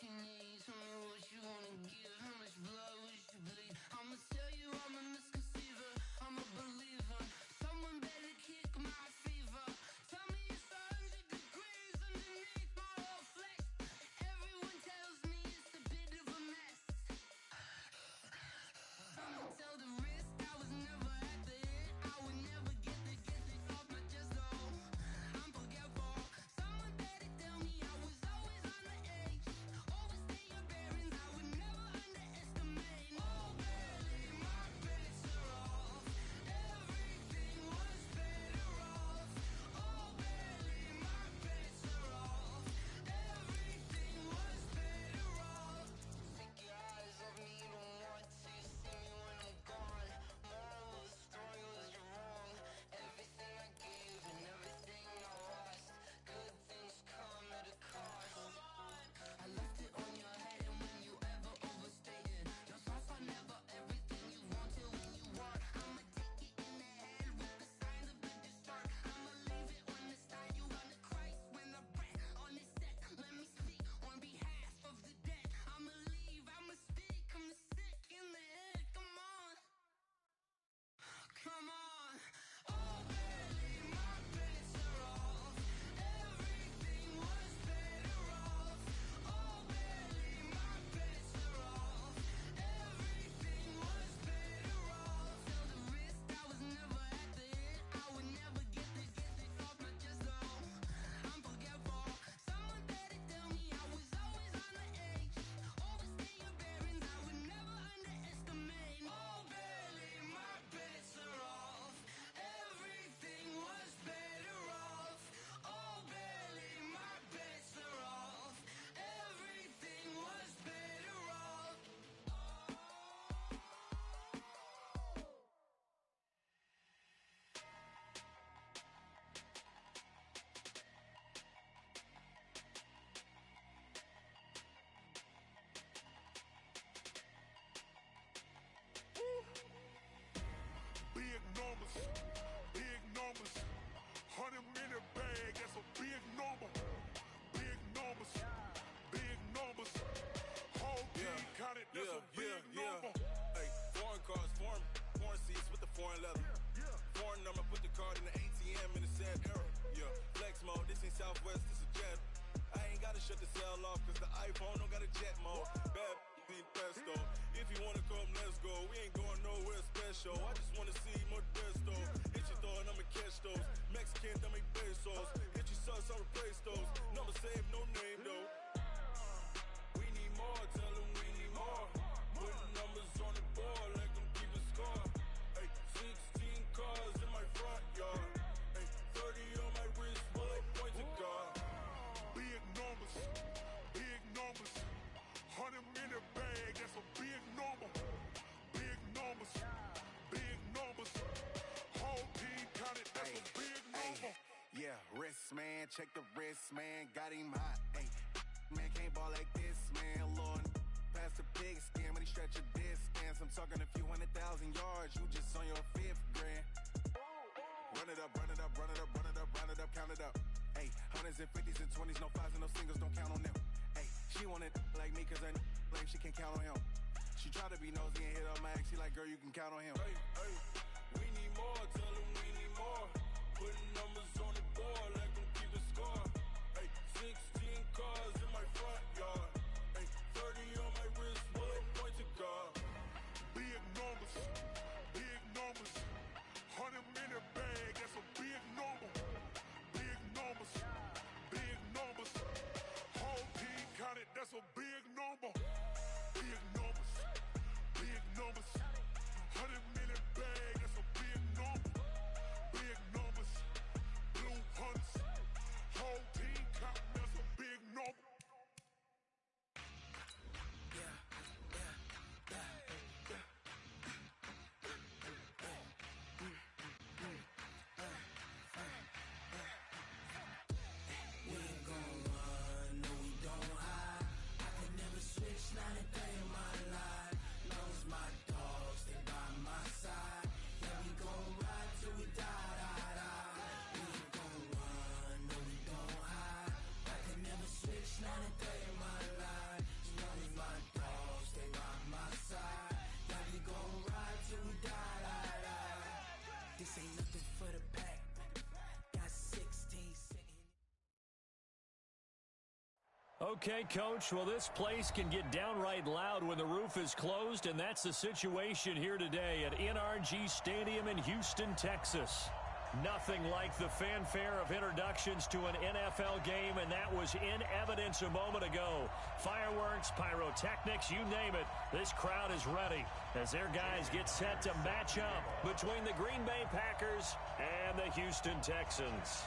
you need. Tell me what you wanna give. How much blood would you bleed? I'ma tell you I'm a misconceiver. I'm a believer. Someone better kick my fever. Tell me it's 100 degrees underneath my whole flesh. Everyone tells me it's a bit of a mess. I'ma tell the risk I was never at the end. I would never get this off my chest though. I'm forgetful. Someone better tell me I was always on the edge. Overstay your bearings, I would never underestimate. Oh, barely, my bets are off. Everything was better off. Oh, barely, my bets are off. Everything was better off. Take your eyes off me, don't want to see me when I'm gone. Moral of the story was you're wrong. Everything I gave and everything I lost. Good things come at a cost. I left it on your head, and when you ever overstay it, your thoughts are never everything you want till when you want. I'ma take it in the head with the signs of a distort. I'ma leave it on the side. You run the Christ when the breath on this set. Let me speak on behalf of the dead. I'ma leave, I'ma speak. I'm the sick in the head. Come on, come on. Oh, barely, my bets are off. Everything was better off. Oh, barely, my bets are off. Everything was better off. Till the risk I was never at the end. I would never get this off my chest though. I'm forgetful. Someone better tell me I was always on the edge. Overstay your bearings, I would never underestimate. Oh, barely, my bets are off. Everything was better off. Oh, barely, my bets are off. Everything was better off. Big numbers, big numbers. 100-minute bag, that's a big number. Big numbers, big numbers. Whole team counted, that's a big number. Hey, foreign cars, foreign seats with the foreign leather. Foreign number, put the card in the ATM in the sad era. Yeah, flex mode, this ain't Southwest, this a jet. I ain't gotta shut the cell off, cause the iPhone don't got a jet mode. Bad need pesto. If you wanna come, let's go. We ain't going nowhere special. I just wanna see more desto. Hit your throw and I'ma catch those. Mexican, I make pesos. Hit your sus, I'll replace those. Number saved, no name though. We need more, tell them we need more. Putting numbers on the board like I'm keeping score. Hey, 16 cars in my front yard. Hey, 30 on my wrist, bullet point to God. Big numbers, big numbers. 100-minute bag, that's a big number. Big numbers, big numbers. Whole team counted, that's a big number. Yeah, wrist man, check the wrist man, got him hot. Ay, man can't ball like this, man. Lord, past the pig skin when he stretch a distance. I'm talking a few 100,000 yards, you just on your 5th grand. Run it up, run it up, run it up, run it up, run it up, count it up. Ay, hundreds and 50s and 20s, no 5s and no singles, don't count on them. Ay, she want it like me cause I lame, she can't count on him. She try to be nosy and hit up my ex, she like, girl, you can count on him. Hey, hey, we need more, tell them we need more. Putting numbers on the board like I'm keeping score. Hey, 16 cars in my front yard. Hey, 30 on my wrist, bullet point to God. Big numbers, big numbers. 100-minute bag, that's a big number. Big numbers, big numbers. Whole team counted, that's a big number. Big numbers, big numbers. 100-minute bag, Okay, Coach, well, this place can get downright loud when the roof is closed, and that's the situation here today at NRG Stadium in Houston, Texas. Nothing like the fanfare of introductions to an NFL game, and that was in evidence a moment ago. Fireworks, pyrotechnics, you name it. This crowd is ready as their guys get set to match up between the Green Bay Packers and the Houston Texans.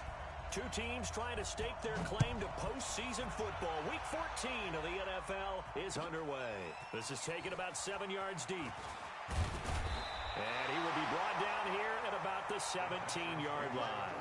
Two teams trying to stake their claim to postseason football. Week 14 of the NFL is underway. This is taken about 7 yards deep. And he will be brought down here at about the 17-yard line.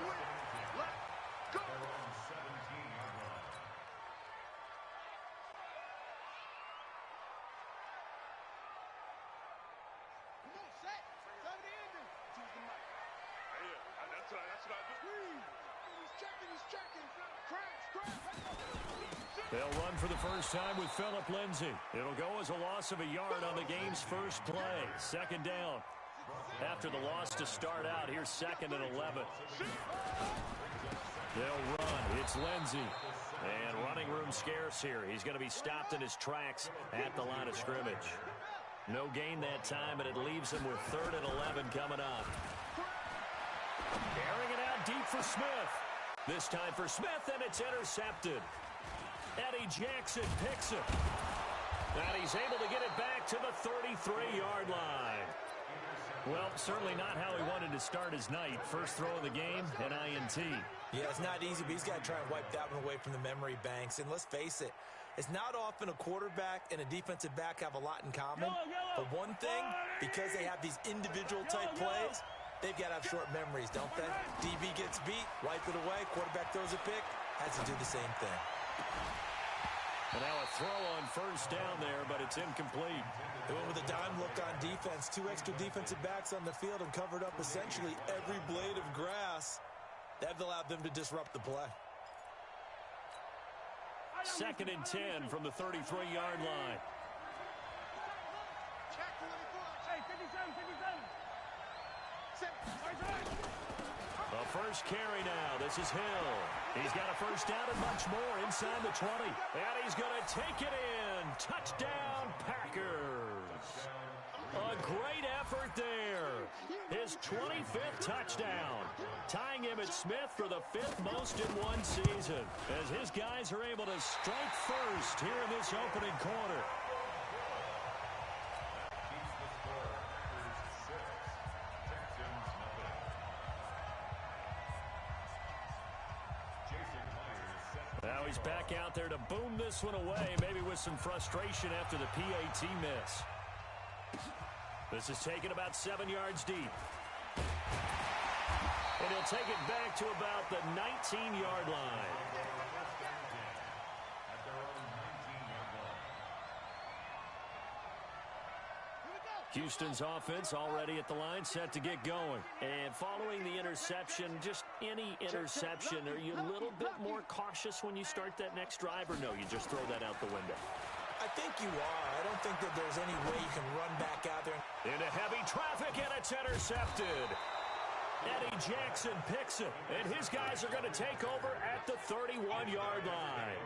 They'll run for the first time with Phillip Lindsay. It'll go as a loss of a yard on the game's first play. Second down. After the loss to start out, here's 2nd and 11. They'll run. It's Lindsay. And running room scarce here. He's going to be stopped in his tracks at the line of scrimmage. No gain that time, and it leaves him with 3rd and 11 coming up. Airing it out deep for Smith. This time for Smith, and it's intercepted. Eddie Jackson picks it. And he's able to get it back to the 33-yard line. Well, certainly not how he wanted to start his night. First throw of the game, an INT. Yeah, it's not easy, but he's got to try and wipe that one away from the memory banks. And let's face it, it's not often a quarterback and a defensive back have a lot in common. But one thing, because they have these individual-type plays, they've got to have short memories, don't they? DB gets beat, wipe it away, quarterback throws a pick, has to do the same thing. And now a throw on first down there, but it's incomplete. They went with a dime look on defense. 2 extra defensive backs on the field and covered up essentially every blade of grass. That allowed them to disrupt the play. 2nd and 10 from the 33-yard line. A first carry now. This is Hill. He's got a first down and much more inside the 20. And he's going to take it in. Touchdown, Packers. A great effort there. His 25th touchdown. Tying him at Smith for the 5th most in one season. As his guys are able to strike first here in this opening quarter. Now he's back out there to boom this one away, maybe with some frustration after the PAT miss. This is taken about 7 yards deep. And he'll take it back to about the 19-yard line. Houston's offense already at the line, set to get going. And following the interception, just any interception, are you a little bit more cautious when you start that next drive, or no, you just throw that out the window? I think you are. I don't think that there's any way you can run back out there. Into heavy traffic, and it's intercepted. Eddie Jackson picks it, and his guys are going to take over at the 31-yard line.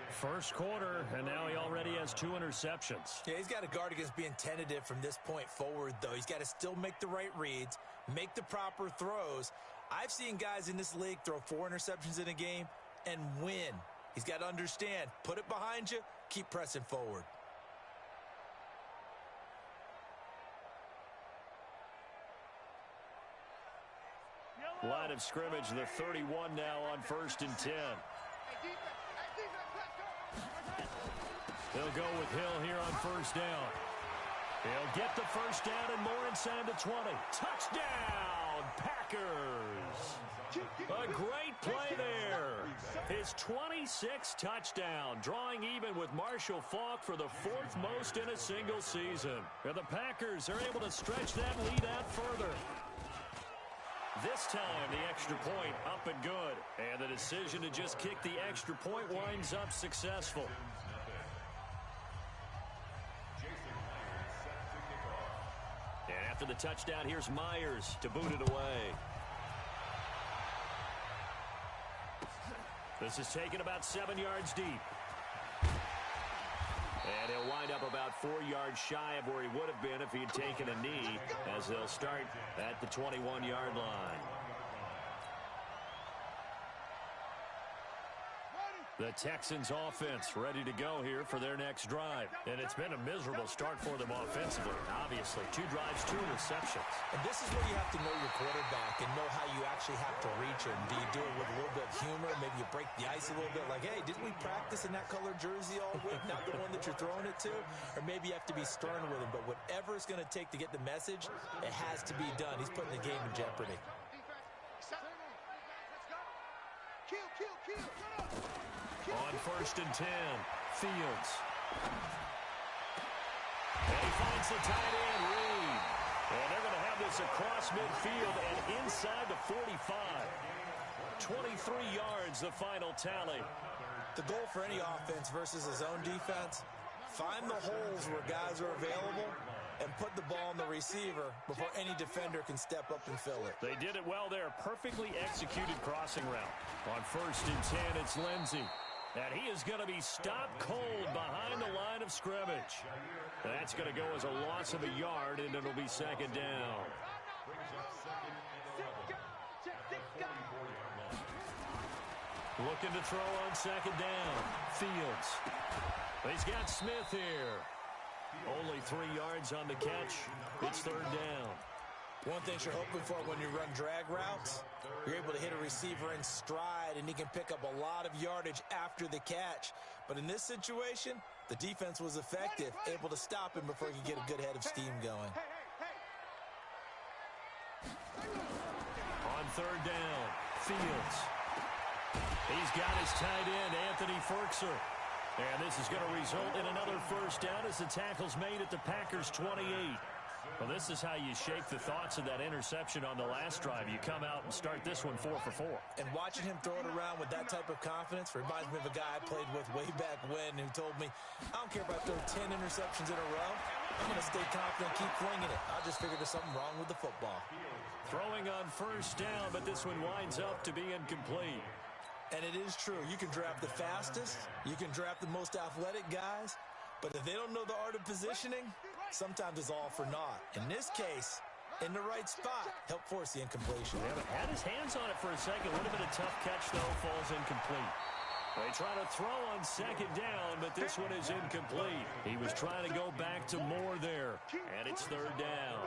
First quarter, and now he already has 2 interceptions. Yeah, he's got to guard against being tentative from this point forward, though. He's got to still make the right reads, make the proper throws. I've seen guys in this league throw 4 interceptions in a game and win. He's got to understand, put it behind you, keep pressing forward. Line of scrimmage, the 31 now on 1st and 10. They'll go with Hill here on first down. He'll get the first down and more inside the 20. Touchdown, Packers. A great play there. His 26th touchdown, drawing even with Marshall Faulk for the 4th most in a single season. And the Packers are able to stretch that lead out further. This time, the extra point up and good. And the decision to just kick the extra point winds up successful. And after the touchdown, here's Myers to boot it away. This is taken about 7 yards deep. And he'll wind up about 4 yards shy of where he would have been if he had taken a knee, as they'll start at the 21-yard line. The Texans offense ready to go here for their next drive. And it's been a miserable start for them offensively, obviously. 2 drives, 2 receptions. And this is where you have to know your quarterback and know how you actually have to reach him. Do you do it with a little bit of humor? Maybe you break the ice a little bit like, hey, didn't we practice in that color jersey all week? Not the one that you're throwing it to? Or maybe you have to be stern with him. But whatever it's going to take to get the message, it has to be done. He's putting the game in jeopardy. On 1st and 10, Fields. And he finds the tight end, Reed. And they're going to have this across midfield and inside the 45. 23 yards, the final tally. The goal for any offense versus his own defense, find the holes where guys are available and put the ball on the receiver before any defender can step up and fill it. They did it well there. Perfectly executed crossing route. On 1st and 10, it's Lindsey. And he is going to be stopped cold behind the line of scrimmage. That's going to go as a loss of a yard, and it'll be 2nd down. Looking to throw on 2nd down. Fields. He's got Smith here. Only 3 yards on the catch. It's 3rd down. One thing you're hoping for when you run drag routes, you're able to hit a receiver in stride, and he can pick up a lot of yardage after the catch. But in this situation, the defense was effective, able to stop him before he could get a good head of steam going. On 3rd down, Fields. He's got his tight end, Anthony Ferkser. And this is going to result in another 1st down as the tackle's made at the Packers' 28. Well, this is how you shape the thoughts of that interception on the last drive. You come out and start this one 4 for 4. And watching him throw it around with that type of confidence reminds me of a guy I played with way back when who told me, I don't care if I throw 10 interceptions in a row. I'm going to stay confident, keep flinging it. I just figured there's something wrong with the football. Throwing on 1st down, but this one winds up to be incomplete. And it is true. You can draft the fastest. You can draft the most athletic guys. But if they don't know the art of positioning, sometimes it's all for naught. In this case, in the right spot, help force the incompletion. Yeah, but had his hands on it for a second. Would have been a tough catch, though. Falls incomplete. They try to throw on 2nd down, but this one is incomplete. He was trying to go back to Moore there, and it's 3rd down.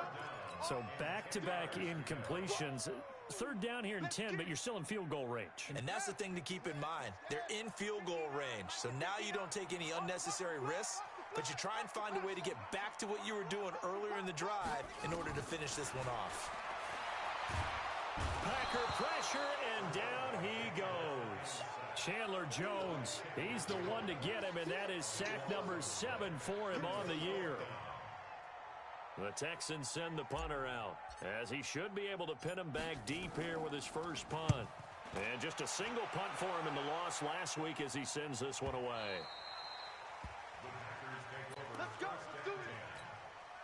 So back-to-back incompletions. 3rd down here in 10, but you're still in field goal range. And that's the thing to keep in mind. They're in field goal range. So now you don't take any unnecessary risks, but you try and find a way to get back to what you were doing earlier in the drive in order to finish this one off. Packer pressure, and down he goes. Chandler Jones, he's the one to get him, and that is sack number 7 for him on the year. The Texans send the punter out, as he should be able to pin him back deep here with his first punt. And just a single punt for him in the loss last week as he sends this one away. Let's go. Let's do it.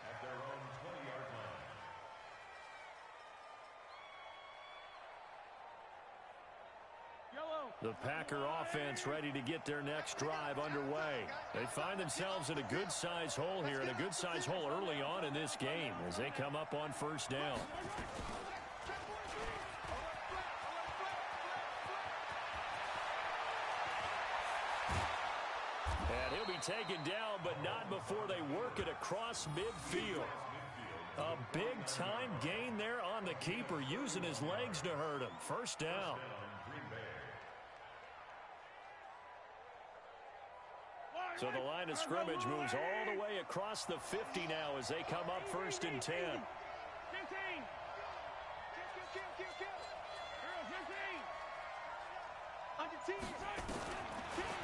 At their own 20-yard line. The Packer offense ready to get their next drive underway. They find themselves in a good-sized hole here, and a good-sized hole early on in this game as they come up on 1st down. And he'll be taken down, but not before they work it across midfield. A big-time gain there on the keeper, using his legs to hurt him. 1st down. So the line of scrimmage moves all the way across the 50 now as they come up 1st and 10.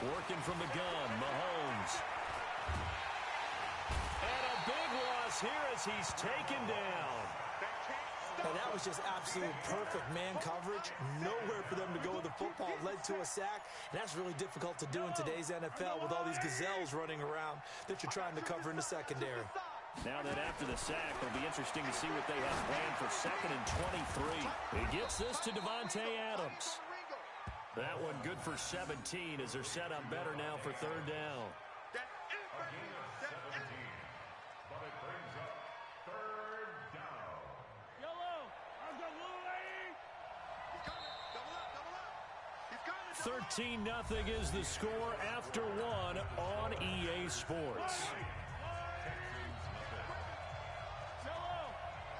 Working from the gun, Mahomes. And a big loss here as he's taken down. And that was just absolute perfect man coverage. Nowhere for them to go with the football. Led to a sack. And that's really difficult to do in today's NFL with all these gazelles running around that you're trying to cover in the secondary. Now that after the sack, it'll be interesting to see what they have planned for 2nd and 23. He gets this to Devontae Adams. That one good for 17 as they're set up better now for 3rd down. But it brings up third down. Yellow. I've got blue lane. He's coming. Double up. He's coming. 13-0 is the score after one on EA Sports.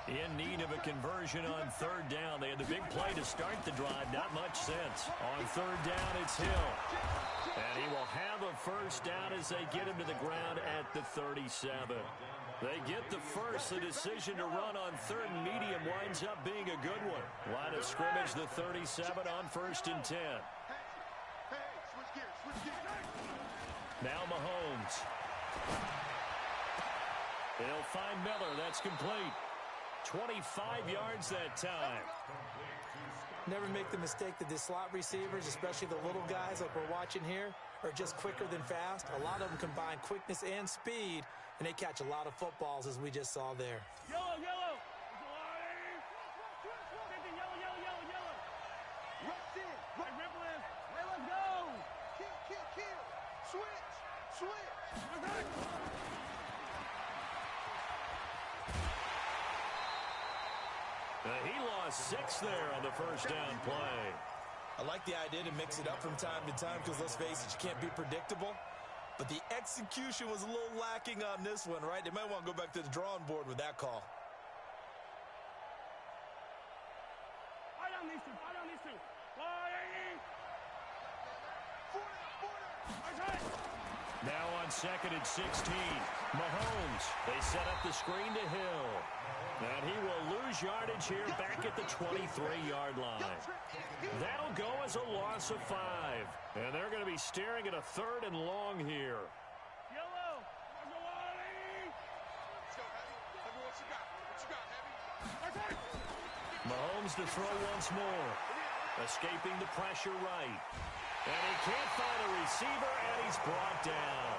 In need of a conversion on third down. They had the big play to start the drive. Not much sense. On third down, it's Hill. And he will have a first down as they get him to the ground at the 37. They get the first. The decision to run on third and medium winds up being a good one. Line of scrimmage, the 37 on 1st and 10. Hey, switch gears. Now Mahomes. He'll find Miller. That's complete. 25 yards that time. Never make the mistake that the slot receivers, especially the little guys like we're watching here, are just quicker than fast. A lot of them combine quickness and speed, and they catch a lot of footballs, as we just saw there. Yellow. Yellow. Rush in. Hey, ripple this. Hey, let's go. Kill. Switch. He lost 6 there on the first down play. I like the idea to mix it up from time to time because, let's face it, you can't be predictable. But the execution was a little lacking on this one, right? They might want to go back to the drawing board with that call. Fight on these two. Flying. Now on 2nd and 16. Mahomes. They set up the screen to Hill. And he will lose yardage here back at the 23-yard line. That'll go as a loss of 5. And they're going to be staring at a 3rd and long here. Yellow. Mahomes to throw once more. Escaping the pressure right. And he can't find a receiver, and he's brought down.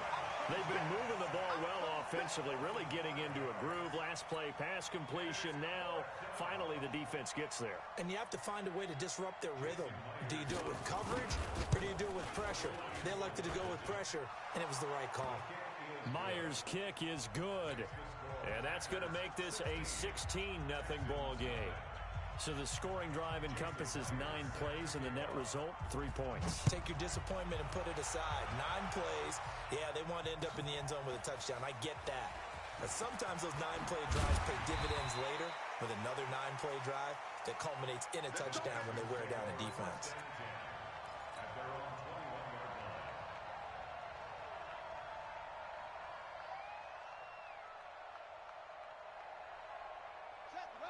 They've been moving the ball well offensively, really getting into a groove. Last play, pass completion. Now, finally, the defense gets there. And you have to find a way to disrupt their rhythm. Do you do it with coverage, or do you do it with pressure? They elected to go with pressure, and it was the right call. Myers' kick is good. And that's going to make this a 16-0 ball game. So the scoring drive encompasses 9 plays, and the net result, 3 points. Take your disappointment and put it aside. 9 plays. Yeah, they want to end up in the end zone with a touchdown. I get that. But sometimes those 9-play drives pay dividends later with another 9-play drive that culminates in a touchdown when they wear down a defense.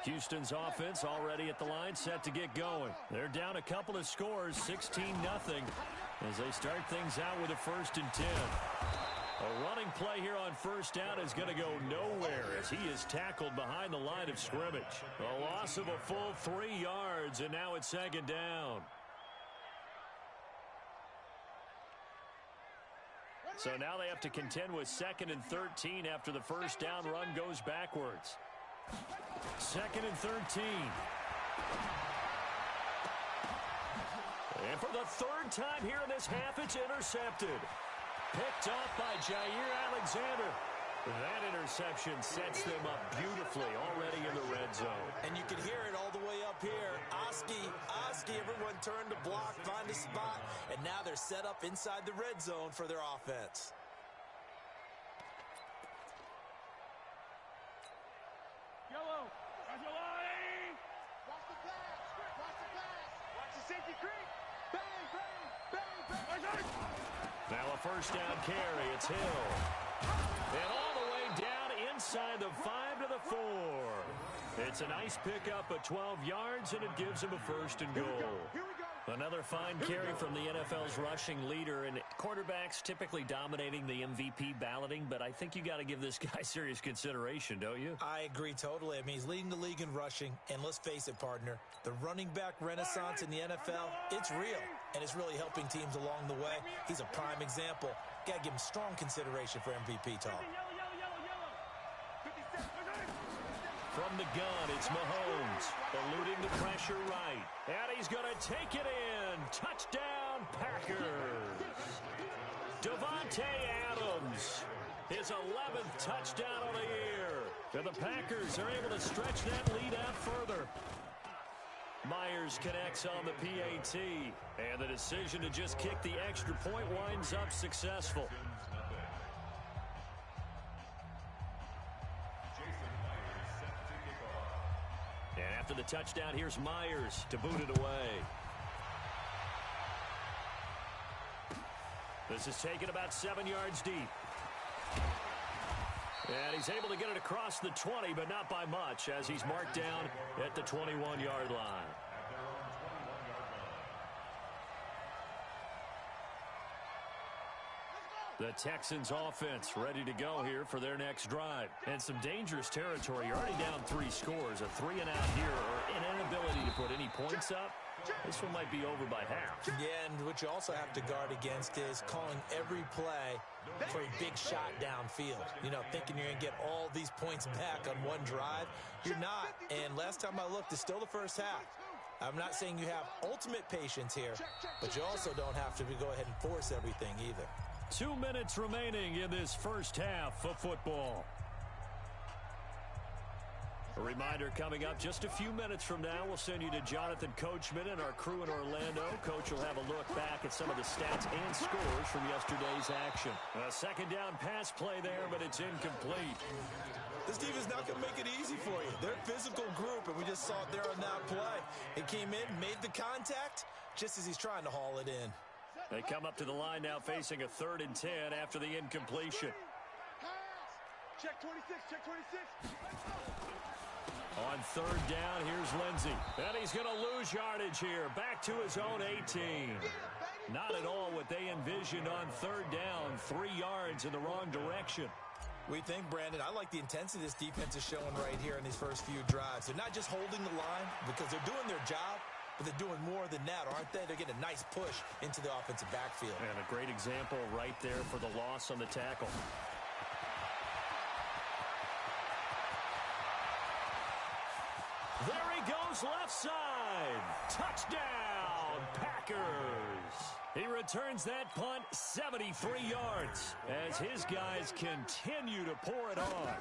Houston's offense already at the line, set to get going. They're down a couple of scores, 16-0, as they start things out with a 1st and 10. A running play here on first down is going to go nowhere as he is tackled behind the line of scrimmage. A loss of a full 3 yards, and now it's 2nd down. So now they have to contend with 2nd and 13 after the first down run goes backwards. 2nd and 13. And for the 3rd time here in this half, it's intercepted. Picked off by Jair Alexander. That interception sets them up beautifully already in the red zone. And you can hear it all the way up here. Oski, everyone turned to block, find a spot, and now they're set up inside the red zone for their offense. Yellow. Watch the line. Watch the pass. Watch the safety creep. Bang. Now a first down carry. It's Hill. And all the way down inside the 5 to the 4. It's a nice pickup of 12 yards, and it gives him a 1st and goal. Another fine carry from the NFL's rushing leader, and quarterbacks typically dominating the MVP balloting, but I think you got to give this guy serious consideration, don't you? I agree totally. I mean, he's leading the league in rushing, and let's face it, partner, the running back renaissance in the NFL, it's real, and it's really helping teams along the way. He's a prime example. Got to give him strong consideration for MVP talk. From the gun, it's Mahomes, eluding the pressure right. And he's going to take it in. Touchdown, Packers. Davante Adams His 11th touchdown of the year. And the Packers are able to stretch that lead out further. Myers connects on the PAT. And the decision to just kick the extra point winds up successful. And after the touchdown, here's Myers to boot it away. This is taken about 7 yards deep. And he's able to get it across the 20, but not by much, as he's marked down at the 21-yard line. The Texans offense ready to go here for their next drive. And some dangerous territory. You're already down 3 scores. A 3-and-out here, or an inability to put any points up. This one might be over by half. Yeah, and what you also have to guard against is calling every play for a big shot downfield. You know, thinking you're going to get all these points back on one drive. You're not. And last time I looked, it's still the first half. I'm not saying you have ultimate patience here, but you also don't have to go ahead and force everything either. 2 minutes remaining in this first half of football. A reminder coming up just a few minutes from now, we'll send you to Jonathan Coachman and our crew in Orlando. Coach will have a look back at some of the stats and scores from yesterday's action. A second down pass play there, but it's incomplete. This defense is not going to make it easy for you. They're a physical group, and we just saw it there on that play. It came in, made the contact, just as he's trying to haul it in. They come up to the line now facing a 3rd and 10 after the incompletion. Check 26, check 26. On 3rd down, here's Lindsey. And he's going to lose yardage here. Back to his own 18. Not at all what they envisioned on 3rd down. 3 yards in the wrong direction. We think, Brandon, I like the intensity this defense is showing right here in these first few drives. They're not just holding the line because they're doing their job, but they're doing more than that, aren't they? They're getting a nice push into the offensive backfield. And a great example right there for the loss on the tackle. There he goes left side. Touchdown, Packers. He returns that punt 73 yards as his guys continue to pour it on.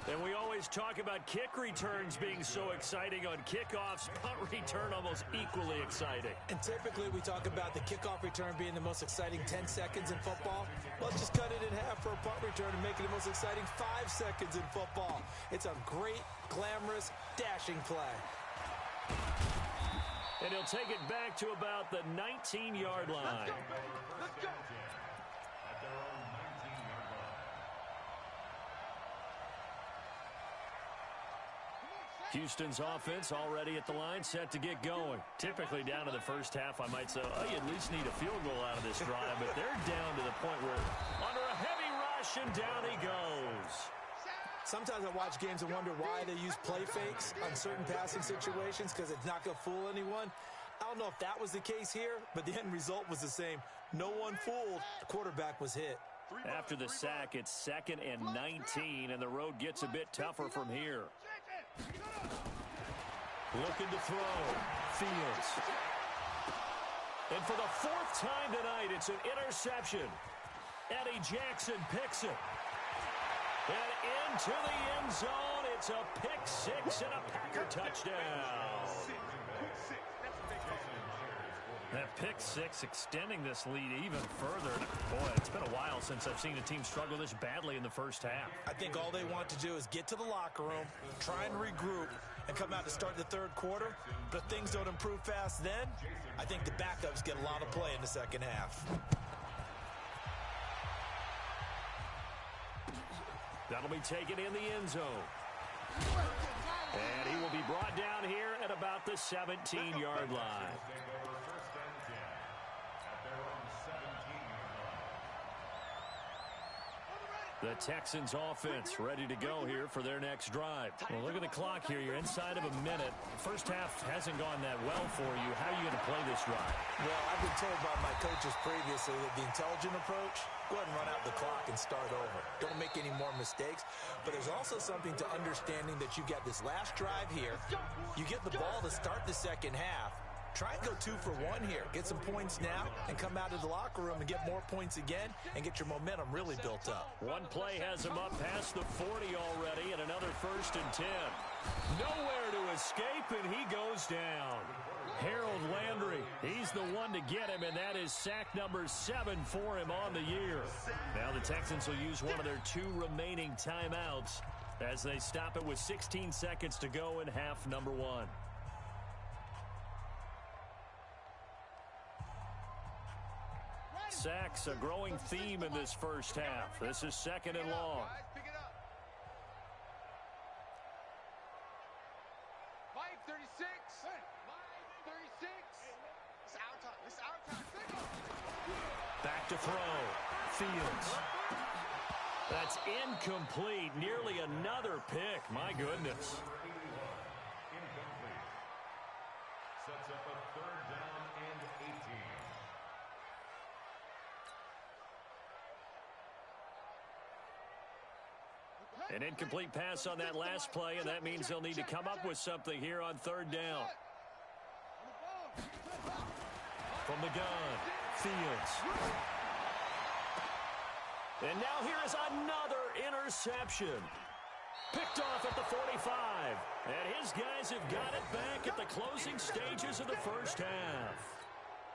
And we always talk about kick returns being so exciting on kickoffs. Punt return almost equally exciting. And typically we talk about the kickoff return being the most exciting 10 seconds in football. Let's just cut it in half for a punt return and make it the most exciting 5 seconds in football. It's a great, glamorous, dashing play. And he'll take it back to about the 19-yard line. Let's go. Houston's offense already at the line, set to get going. Typically down to the first half, I might say, oh, you at least need a field goal out of this drive, but they're down to the point where under a heavy rush, and down he goes. Sometimes I watch games and wonder why they use play fakes on certain passing situations because it's not going to fool anyone. I don't know if that was the case here, but the end result was the same. No one fooled. The quarterback was hit. After the sack, it's 2nd and 19, and the road gets a bit tougher from here. Looking to throw. Fields. And for the 4th time tonight, it's an interception. Eddie Jackson picks it. And into the end zone, it's a pick 6 and a Packer touchdown. That pick 6 extending this lead even further. Boy, it's been a while since I've seen a team struggle this badly in the first half. I think all they want to do is get to the locker room, try and regroup, and come out to start the 3rd quarter. But if things don't improve fast then, I think the backups get a lot of play in the second half. That'll be taken in the end zone. And he will be brought down here at about the 17-yard line. The Texans offense ready to go here for their next drive. Well, look at the clock here. You're inside of a minute. First half hasn't gone that well for you. How are you going to play this drive? Well, I've been told by my coaches previously that the intelligent approach, go ahead and run out the clock and start over. Don't make any more mistakes. But there's also something to understanding that you get this last drive here. You get the ball to start the second half. Try and go 2 for 1 here. Get some points now and come out of the locker room and get more points again and get your momentum really built up. One play has him up past the 40 already, and another 1st and 10. Nowhere to escape, and he goes down. Harold Landry, he's the one to get him, and that is sack number 7 for him on the year. Now the Texans will use one of their 2 remaining timeouts as they stop it with 16 seconds to go in half number 1. Sacks, a growing theme in this first half. This is 2nd and long. Pick it up. 5:36. 5:36. It's our time. It's our time. Back to throw. Fields. That's incomplete. Nearly another pick. My goodness. Incomplete. Sets up a 3rd down and 18. An incomplete pass on that last play, and that means they'll need to come up with something here on 3rd down. From the gun, Fields. And now here is another interception. Picked off at the 45. And his guys have got it back at the closing stages of the first half.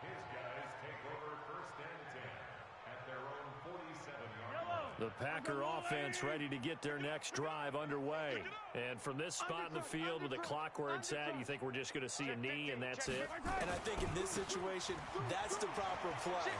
His guys take over 1st and 10 at their own 47-yard line. The Packer offense ready to get their next drive underway. And from this spot in the field with the clock where it's at, you think we're just going to see a knee and that's it? And I think in this situation, that's the proper play.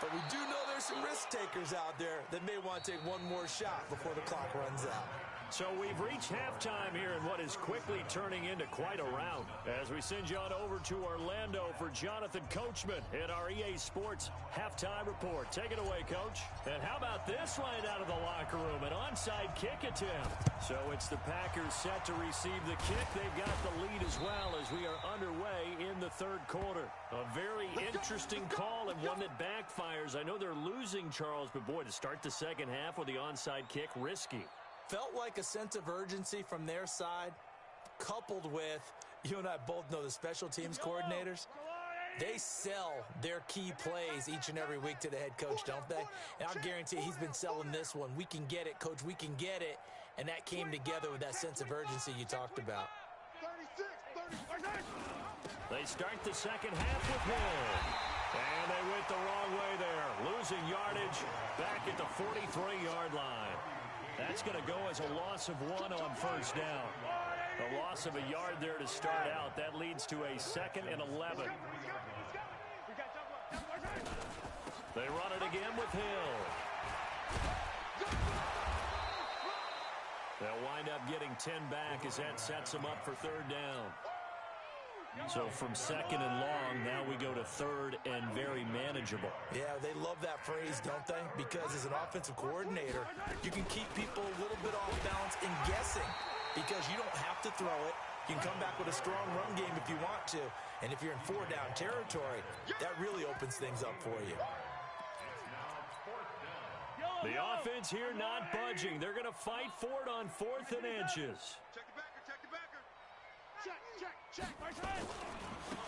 But we do know there's some risk takers out there that may want to take one more shot before the clock runs out. So we've reached halftime here in what is quickly turning into quite a rout. As we send you on over to Orlando for Jonathan Coachman in our EA Sports Halftime Report. Take it away, Coach. And how about this right out of the locker room? An onside kick attempt. So it's the Packers set to receive the kick. They've got the lead as well as we are underway in the 3rd quarter. A very interesting call and one that backfires. I know they're losing, Charles, but boy, to start the 2nd half with the onside kick, risky. Felt like a sense of urgency from their side, coupled with, you and I both know the special teams coordinators, they sell their key plays each and every week to the head coach, don't they? And I'll guarantee he's been selling this one. We can get it, Coach, we can get it. And that came together with that sense of urgency you talked about. 36. They start the 2nd half with Hill. And they went the wrong way there. Losing yardage back at the 43-yard line. That's going to go as a loss of 1 on 1st down. A loss of a yard there to start out. That leads to a 2nd and 11. They run it again with Hill. They'll wind up getting 10 back as that sets them up for 3rd down. So from 2nd and long, now we go to 3rd and very manageable. Yeah, they love that phrase, don't they? Because as an offensive coordinator, you can keep people a little bit off balance and guessing because you don't have to throw it. You can come back with a strong run game if you want to. And if you're in 4-down territory, that really opens things up for you. The offense here not budging. They're going to fight for it on 4th and inches. Check the backer. Check the backer. Check.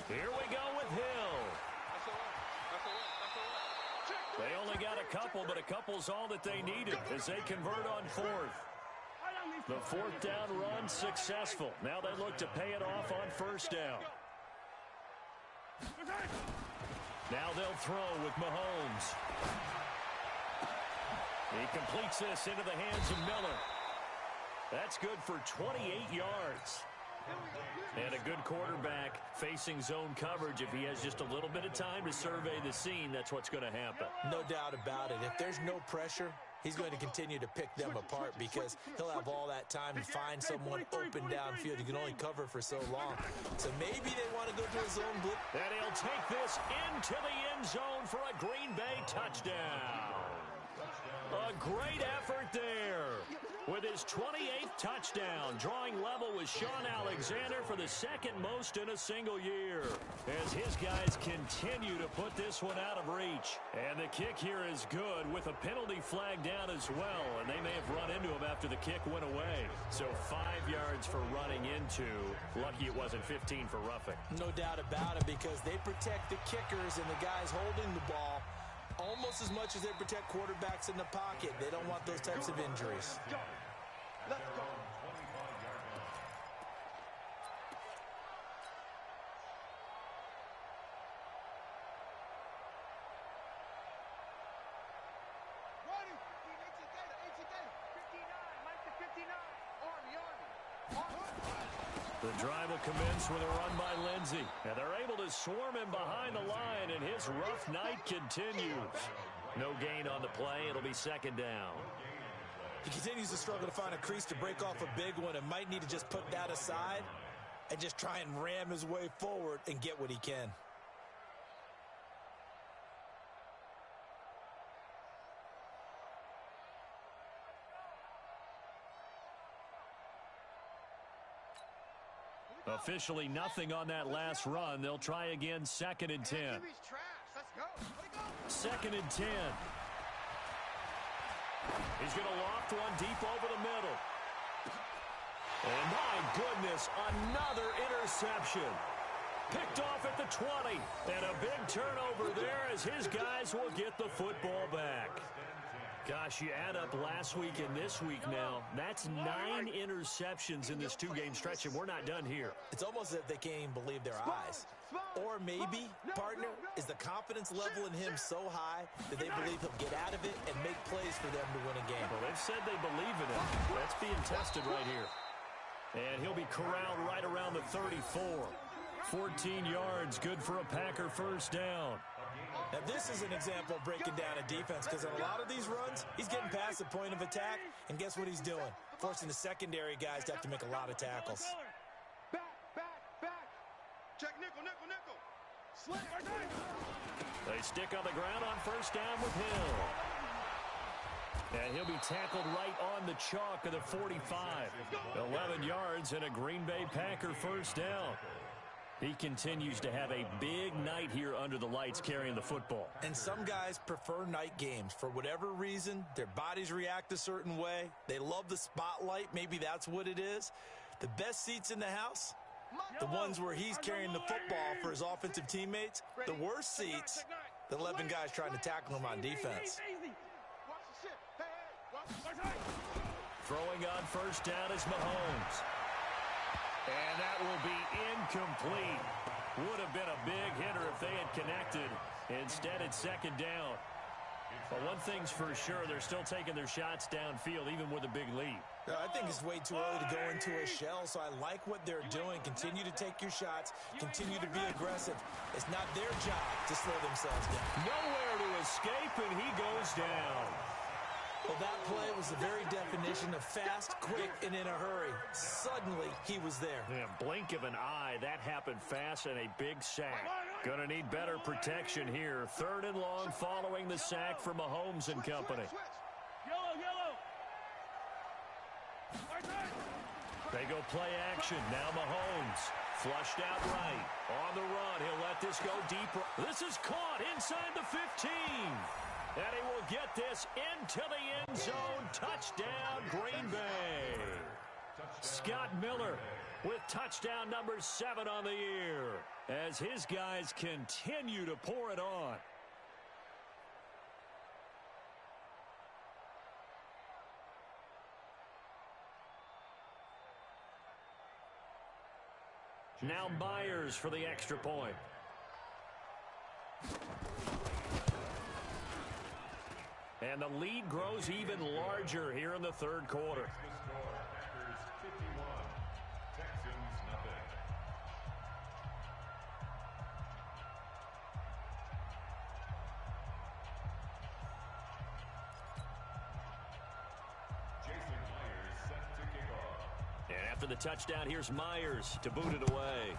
Here we go with Hill. They only got a couple, but a couple's all that they needed as they convert on 4th. The 4th down run successful. Now they look to pay it off on 1st down. Now they'll throw with Mahomes. He completes this into the hands of Miller. That's good for 28 yards. And a good quarterback facing zone coverage. If he has just a little bit of time to survey the scene, that's what's going to happen. No doubt about it. If there's no pressure, he's going to continue to pick them apart because he'll have all that time to find someone open downfield. You can only cover for so long. So maybe they want to go to a zone blitz. And he'll take this into the end zone for a Green Bay touchdown. A great effort there. With his 28th touchdown, drawing level with Sean Alexander for the second most in a single year. As his guys continue to put this one out of reach. And the kick here is good with a penalty flag down as well. And they may have run into him after the kick went away. So 5 yards for running into. Lucky it wasn't 15 for roughing. No doubt about it, because they protect the kickers and the guys holding the ball almost as much as they protect quarterbacks in the pocket. They don't want those types of injuries. Let's go. Ready? 18 data. 59. Mike to 59. Army. The drive will commence with a run by Lindsey. And they're able to swarm him behind the line, and his rough night continues. No gain on the play. It'll be second down. He continues to struggle to find a crease to break off a big one and might need to just put that aside and just try and ram his way forward and get what he can. Officially nothing on that last run. They'll try again, second and 10. Let's go. Second and 10. He's going to loft one deep over the middle. And my goodness, another interception. Picked off at the 20. And a big turnover there as his guys will get the football back. Gosh, you add up last week and this week now. That's 9 interceptions in this two-game stretch, and we're not done here. It's almost as if they can't even believe their eyes. Or maybe, partner, is the confidence level in him so high that they believe he'll get out of it and make plays for them to win a game. Well, they've said they believe in him. That's being tested right here. And he'll be corralled right around the 34. 14 yards, good for a Packer first down. Now, this is an example of breaking down a defense, because in a lot of these runs, he's getting past the point of attack, and guess what he's doing? Forcing the secondary guys to have to make a lot of tackles. Back. Check nickel. Slant. They stick on the ground on first down with Hill. And he'll be tackled right on the chalk of the 45. 11 yards and a Green Bay Packer first down. He continues to have a big night here under the lights carrying the football. And some guys prefer night games. For whatever reason, their bodies react a certain way. They love the spotlight. Maybe that's what it is. The best seats in the house, the ones where he's carrying the football for his offensive teammates. The worst seats, the 11 guys trying to tackle him on defense. Throwing on first down is Mahomes. And that will be incomplete. Would have been a big hitter if they had connected. Instead, it's second down. But one thing's for sure, they're still taking their shots downfield, even with a big lead. I think it's way too early to go into a shell, so I like what they're doing. Continue to take your shots. Continue to be aggressive. It's not their job to slow themselves down. Nowhere to escape, and he goes down. Well, that play was the very definition of fast, quick, and in a hurry. Suddenly, he was there. Yeah, blink of an eye, that happened fast and a big sack. Gonna need better protection here. Third and long following the sack for Mahomes and company. Yellow. They go play action. Now Mahomes. Flushed out right. On the run. He'll let this go deeper. This is caught inside the 15. And he will get this into the end zone. Touchdown, Green Bay. Scott Miller with touchdown number 7 on the year as his guys continue to pour it on. Now Myers for the extra point. And the lead grows even larger here in the third quarter. Packers 51, Texans nothing. Jason Myers set to kick off. And after the touchdown, here's Myers to boot it away.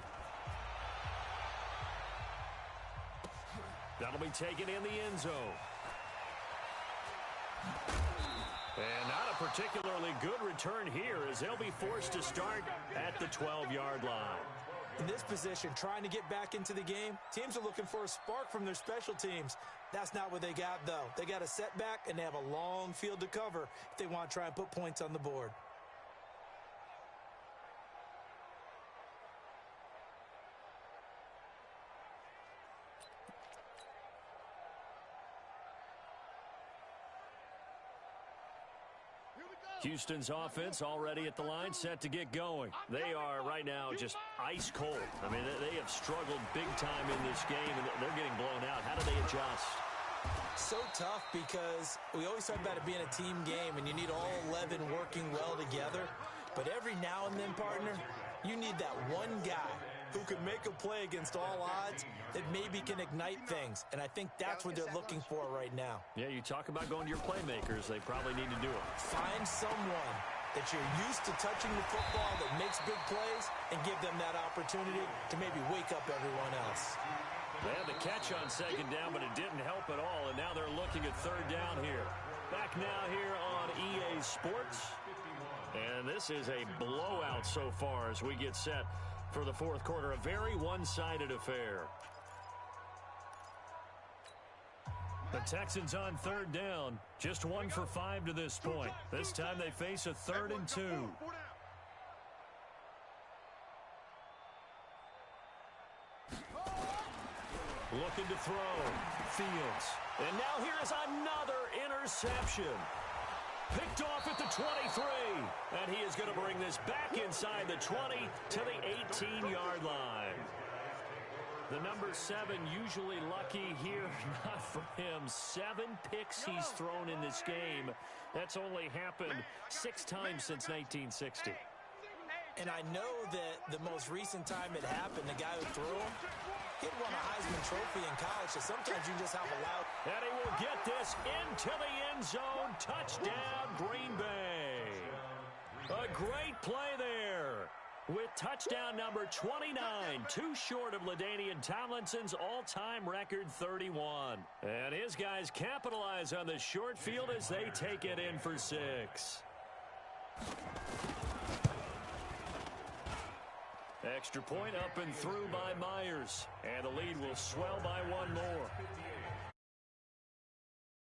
That'll be taken in the end zone. And not a particularly good return here as they'll be forced to start at the 12-yard line. In this position, trying to get back into the game, teams are looking for a spark from their special teams. That's not what they got, though. They got a setback, and they have a long field to cover if they want to try and put points on the board. Houston's offense already at the line, set to get going. They are right now just ice cold. I mean, they have struggled big time in this game, and they're getting blown out. How do they adjust? So tough because we always talk about it being a team game, and you need all 11 working well together. But every now and then, partner, you need that one guy who can make a play against all odds that maybe can ignite things. And I think that's what they're looking for right now. Yeah, you talk about going to your playmakers. They probably need to do it. Find someone that you're used to touching the football that makes big plays and give them that opportunity to maybe wake up everyone else. They had the catch on second down, but it didn't help at all, and now they're looking at third down here. Back now here on EA Sports. And this is a blowout so far as we get set for the fourth quarter. A very one-sided affair. The Texans on third down. Just 1 for 5 to this point. This time they face a 3rd and 2. Looking to throw. Fields. And now here is another interception. Picked off at the 23. And he is going to bring this back inside the 20 to the 18-yard line. The number 7 usually lucky here. Not for him. 7 picks he's thrown in this game. That's only happened 6 times since 1960. And I know that the most recent time it happened, the guy who threw him, he won a Heisman Trophy in college, so sometimes you just have a loud... And he will get this into the end zone. Touchdown, Green Bay. A great play there with touchdown number 29, too short of LaDainian Tomlinson's all-time record 31. And his guys capitalize on the short field as they take it in for 6. Extra point up and through by Myers. And the lead will swell by 1 more.